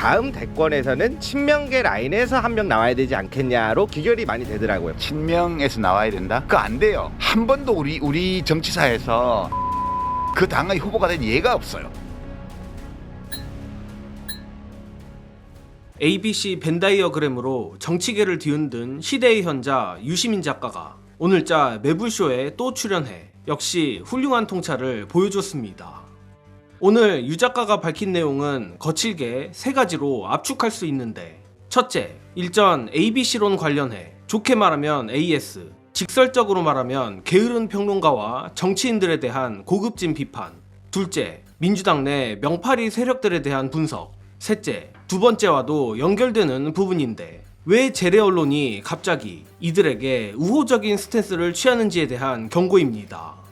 다음 대권에서는 친명계 라인에서 한 명 나와야 되지 않겠냐로 기결이 많이 되더라고요. 친명에서 나와야 된다? 그거 안 돼요. 한 번도 우리 정치사에서 그 당의 후보가 된 예가 없어요. ABC 벤다이어그램으로 정치계를 뒤흔든 시대의 현자 유시민 작가가 오늘자 매불쇼에 또 출연해 역시 훌륭한 통찰을 보여줬습니다. 오늘 유 작가가 밝힌 내용은 거칠게 세 가지로 압축할 수 있는데, 첫째, 일전 ABC론 관련해 좋게 말하면 AS, 직설적으로 말하면 게으른 평론가와 정치인들에 대한 고급진 비판, 둘째, 민주당 내 명파리 세력들에 대한 분석, 셋째, 두 번째와도 연결되는 부분인데 왜 재래 언론이 갑자기 이들에게 우호적인 스탠스를 취하는지에 대한 경고입니다.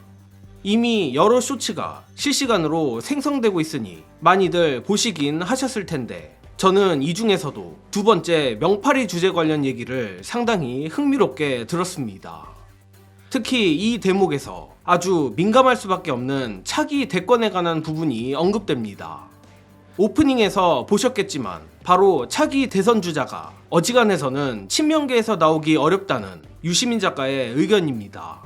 이미 여러 쇼츠가 실시간으로 생성되고 있으니 많이들 보시긴 하셨을 텐데, 저는 이 중에서도 두 번째 명파리 주제 관련 얘기를 상당히 흥미롭게 들었습니다. 특히 이 대목에서 아주 민감할 수밖에 없는 차기 대권에 관한 부분이 언급됩니다. 오프닝에서 보셨겠지만 바로 차기 대선 주자가 어지간해서는 친명계에서 나오기 어렵다는 유시민 작가의 의견입니다.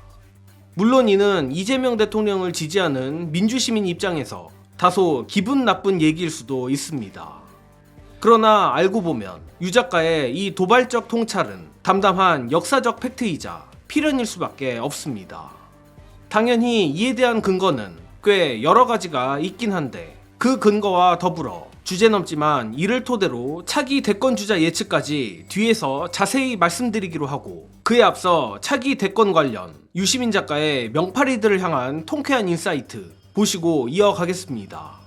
물론 이는 이재명 대통령을 지지하는 민주시민 입장에서 다소 기분 나쁜 얘기일 수도 있습니다. 그러나 알고 보면 유 작가의 이 도발적 통찰은 담담한 역사적 팩트이자 필연일 수밖에 없습니다. 당연히 이에 대한 근거는 꽤 여러 가지가 있긴 한데, 그 근거와 더불어 주제넘지만 이를 토대로 차기 대권 주자 예측까지 뒤에서 자세히 말씀드리기로 하고, 그에 앞서 차기 대권 관련 유시민 작가의 명파리들을 향한 통쾌한 인사이트 보시고 이어가겠습니다.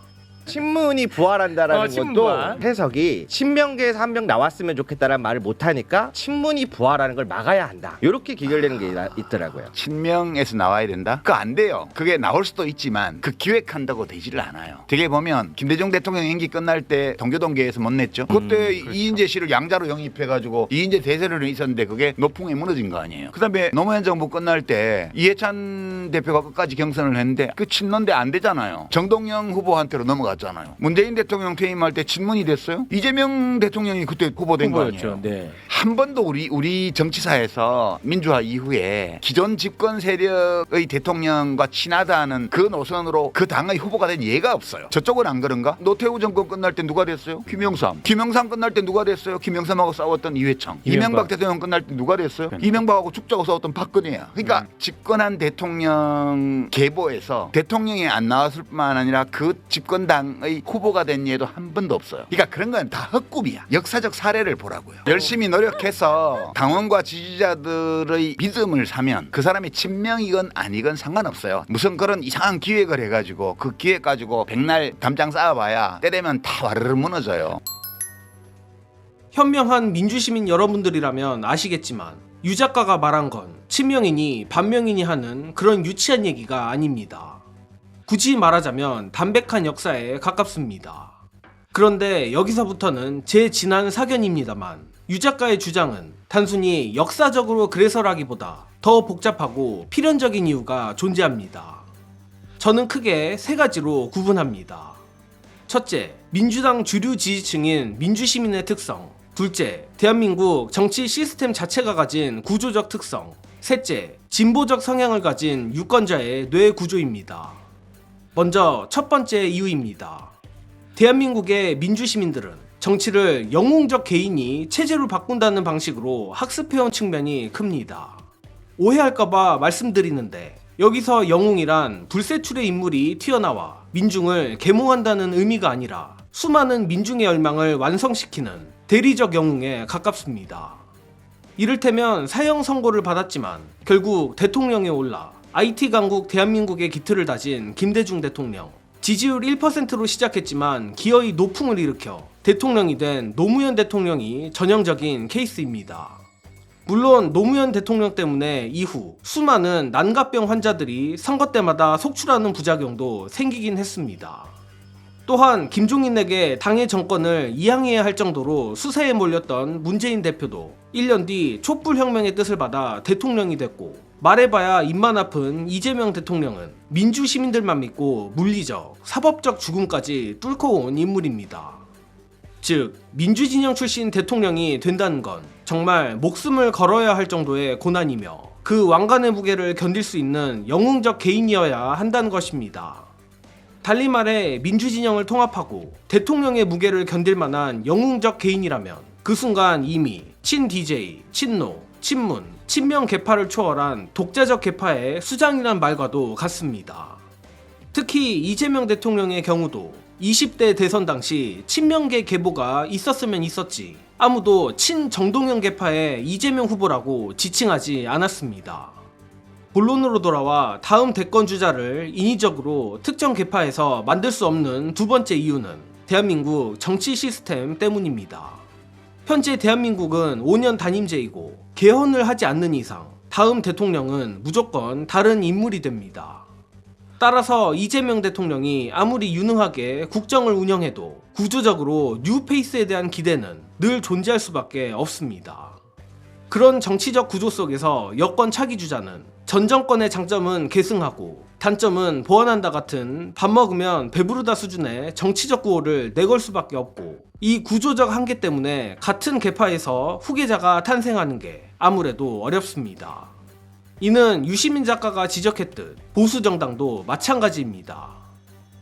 친문이 부활한다라는 친문 것도 부활. 해석이 친명계에서 한 명 나왔으면 좋겠다라는 말을 못하니까 친문이 부활하는 걸 막아야 한다, 이렇게 기결되는 게 있더라고요. 친명에서 나와야 된다? 그거 안 돼요. 그게 나올 수도 있지만 그 기획한다고 되지를 않아요. 되게 보면 김대중 대통령 임기 끝날 때 동교동계에서 못 냈죠. 그때 그렇죠. 이인재 씨를 양자로 영입해가지고 이인재 대세를 있었는데 그게 노풍에 무너진 거 아니에요. 그다음에 노무현 정부 끝날 때 이해찬 대표가 끝까지 경선을 했는데 그 친노인데 안 되잖아요. 정동영 후보한테로 넘어갔잖아요. 문재인 대통령 퇴임할 때 친문이 됐어요. 이재명 대통령이 그때 후보된 거 아니에요. 네. 한 번도 우리 정치사에서 민주화 이후에 기존 집권 세력의 대통령과 친하다는 그 노선으로 그 당의 후보가 된 예가 없어요. 저쪽은 안 그런가? 노태우 정권 끝날 때 누가 됐어요? 김영삼 끝날 때 누가 됐어요? 김영삼하고 싸웠던 이회창. 이명박 대통령 끝날 때 누가 됐어요? 이명박하고 죽자고 싸웠던 박근혜야. 그러니까 집권한 대통령 계보에서 대통령이 안 나왔을 뿐만 아니라 그 집권당의 후보가 된 예도 한 번도 없어요. 그러니까 그런 건 다 헛꿈이야. 역사적 사례를 보라고요. 열심히 노력해서 당원과 지지자들의 믿음을 사면 그 사람이 친명이건 아니건 상관없어요. 무슨 그런 이상한 기획을 해가지고 그 기획 가지고 백날 담장 쌓아봐야 때 되면 다 와르르 무너져요. 현명한 민주시민 여러분들이라면 아시겠지만 유 작가가 말한 건 친명이니 반명이니 하는 그런 유치한 얘기가 아닙니다. 굳이 말하자면 담백한 역사에 가깝습니다. 그런데 여기서부터는 제 지난 사견입니다만, 유 작가의 주장은 단순히 역사적으로 그래서라기보다 더 복잡하고 필연적인 이유가 존재합니다. 저는 크게 세 가지로 구분합니다. 첫째, 민주당 주류 지지층인 민주시민의 특성. 둘째, 대한민국 정치 시스템 자체가 가진 구조적 특성. 셋째, 진보적 성향을 가진 유권자의 뇌 구조입니다. 먼저 첫 번째 이유입니다. 대한민국의 민주시민들은 정치를 영웅적 개인이 체제로 바꾼다는 방식으로 학습해온 측면이 큽니다. 오해할까봐 말씀드리는데, 여기서 영웅이란 불세출의 인물이 튀어나와 민중을 계몽한다는 의미가 아니라 수많은 민중의 열망을 완성시키는 대리적 영웅에 가깝습니다. 이를테면 사형 선고를 받았지만 결국 대통령에 올라 IT 강국 대한민국의 기틀을 다진 김대중 대통령, 지지율 1%로 시작했지만 기어이 노풍을 일으켜 대통령이 된 노무현 대통령이 전형적인 케이스입니다. 물론 노무현 대통령 때문에 이후 수많은 난각병 환자들이 선거 때마다 속출하는 부작용도 생기긴 했습니다. 또한 김종인에게 당의 정권을 이양해야 할 정도로 수세에 몰렸던 문재인 대표도 1년 뒤 촛불혁명의 뜻을 받아 대통령이 됐고, 말해봐야 입만 아픈 이재명 대통령은 민주 시민들만 믿고 물리적, 사법적 죽음까지 뚫고 온 인물입니다. 즉 민주진영 출신 대통령이 된다는 건 정말 목숨을 걸어야 할 정도의 고난이며 그 왕관의 무게를 견딜 수 있는 영웅적 개인이어야 한다는 것입니다. 달리 말해 민주진영을 통합하고 대통령의 무게를 견딜 만한 영웅적 개인이라면 그 순간 이미 친 DJ, 친노, 친문, 친명 계파를 초월한 독자적 계파의 수장이란 말과도 같습니다. 특히 이재명 대통령의 경우도 20대 대선 당시 친명계 계보가 있었으면 있었지 아무도 친정동영 계파의 이재명 후보라고 지칭하지 않았습니다. 본론으로 돌아와 다음 대권 주자를 인위적으로 특정 계파에서 만들 수 없는 두 번째 이유는 대한민국 정치 시스템 때문입니다. 현재 대한민국은 5년 단임제이고 개헌을 하지 않는 이상 다음 대통령은 무조건 다른 인물이 됩니다. 따라서 이재명 대통령이 아무리 유능하게 국정을 운영해도 구조적으로 뉴페이스에 대한 기대는 늘 존재할 수밖에 없습니다. 그런 정치적 구조 속에서 여권 차기 주자는 전 정권의 장점은 계승하고 단점은 보완한다 같은 밥 먹으면 배부르다 수준의 정치적 구호를 내걸 수밖에 없고 이 구조적 한계 때문에 같은 계파에서 후계자가 탄생하는 게 아무래도 어렵습니다. 이는 유시민 작가가 지적했듯 보수 정당도 마찬가지입니다.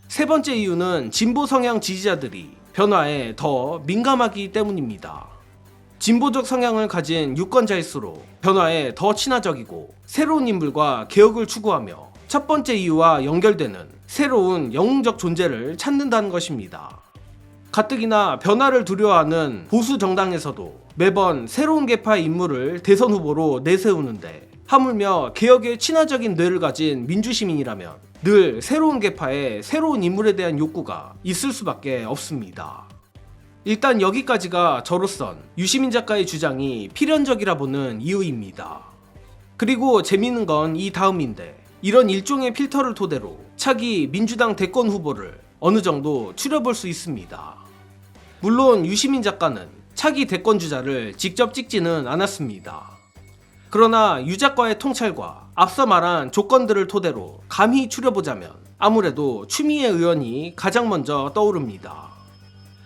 세 번째 이유는 진보 성향 지지자들이 변화에 더 민감하기 때문입니다. 진보적 성향을 가진 유권자일수록 변화에 더 친화적이고 새로운 인물과 개혁을 추구하며 첫 번째 이유와 연결되는 새로운 영웅적 존재를 찾는다는 것입니다. 가뜩이나 변화를 두려워하는 보수 정당에서도 매번 새로운 계파의 인물을 대선 후보로 내세우는데 하물며 개혁에 친화적인 뇌를 가진 민주시민이라면 늘 새로운 계파의 새로운 인물에 대한 욕구가 있을 수밖에 없습니다. 일단 여기까지가 저로선 유시민 작가의 주장이 필연적이라 보는 이유입니다. 그리고 재미있는 건 이 다음인데 이런 일종의 필터를 토대로 차기 민주당 대권 후보를 어느 정도 추려볼 수 있습니다. 물론 유시민 작가는 차기 대권 주자를 직접 찍지는 않았습니다. 그러나 유 작가의 통찰과 앞서 말한 조건들을 토대로 감히 추려보자면 아무래도 추미애 의원이 가장 먼저 떠오릅니다.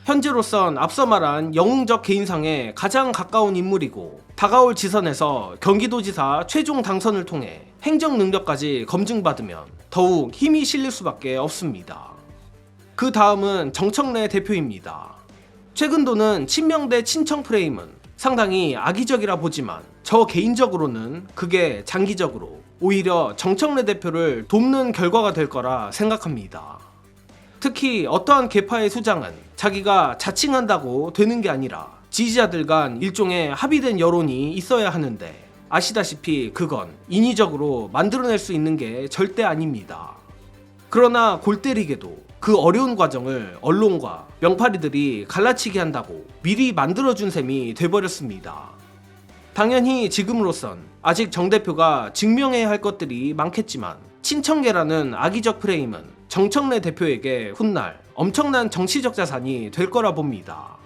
현재로선 앞서 말한 영웅적 개인상에 가장 가까운 인물이고 다가올 지선에서 경기도지사 최종 당선을 통해 행정 능력까지 검증받으면 더욱 힘이 실릴 수밖에 없습니다. 그 다음은 정청래 대표입니다. 최근 도는 친명 대 친청 프레임은 상당히 악의적이라 보지만 저 개인적으로는 그게 장기적으로 오히려 정청래 대표를 돕는 결과가 될 거라 생각합니다. 특히 어떠한 계파의 수장은 자기가 자칭한다고 되는 게 아니라 지지자들 간 일종의 합의된 여론이 있어야 하는데 아시다시피 그건 인위적으로 만들어낼 수 있는 게 절대 아닙니다. 그러나 골 때리게도 그 어려운 과정을 언론과 명파리들이 갈라치게 한다고 미리 만들어준 셈이 돼버렸습니다. 당연히 지금으로선 아직 정 대표가 증명해야 할 것들이 많겠지만 친청계라는 악의적 프레임은 정청래 대표에게 훗날 엄청난 정치적 자산이 될 거라 봅니다.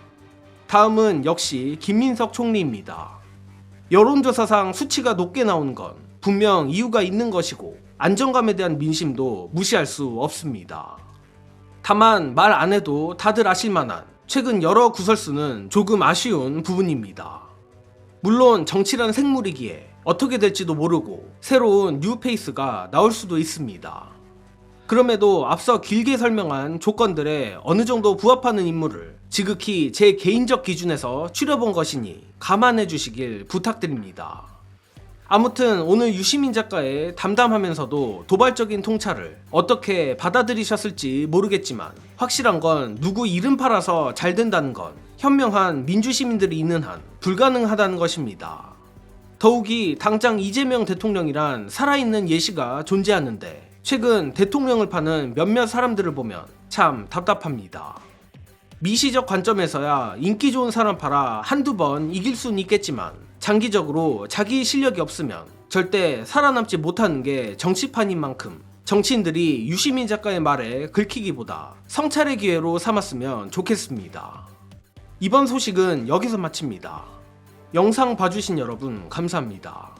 다음은 역시 김민석 총리입니다. 여론조사상 수치가 높게 나오는 건 분명 이유가 있는 것이고 안정감에 대한 민심도 무시할 수 없습니다. 다만 말 안 해도 다들 아실 만한 최근 여러 구설수는 조금 아쉬운 부분입니다. 물론 정치란 생물이기에 어떻게 될지도 모르고 새로운 뉴페이스가 나올 수도 있습니다. 그럼에도 앞서 길게 설명한 조건들에 어느 정도 부합하는 인물을 지극히 제 개인적 기준에서 추려본 것이니 감안해 주시길 부탁드립니다. 아무튼 오늘 유시민 작가의 담담하면서도 도발적인 통찰을 어떻게 받아들이셨을지 모르겠지만 확실한 건 누구 이름 팔아서 잘 된다는 건 현명한 민주시민들이 있는 한 불가능하다는 것입니다. 더욱이 당장 이재명 대통령이란 살아있는 예시가 존재하는데 최근 대통령을 파는 몇몇 사람들을 보면 참 답답합니다. 미시적 관점에서야 인기 좋은 사람 팔아 한두 번 이길 수는 있겠지만 장기적으로 자기 실력이 없으면 절대 살아남지 못하는 게 정치판인 만큼 정치인들이 유시민 작가의 말에 긁히기보다 성찰의 기회로 삼았으면 좋겠습니다. 이번 소식은 여기서 마칩니다. 영상 봐주신 여러분 감사합니다.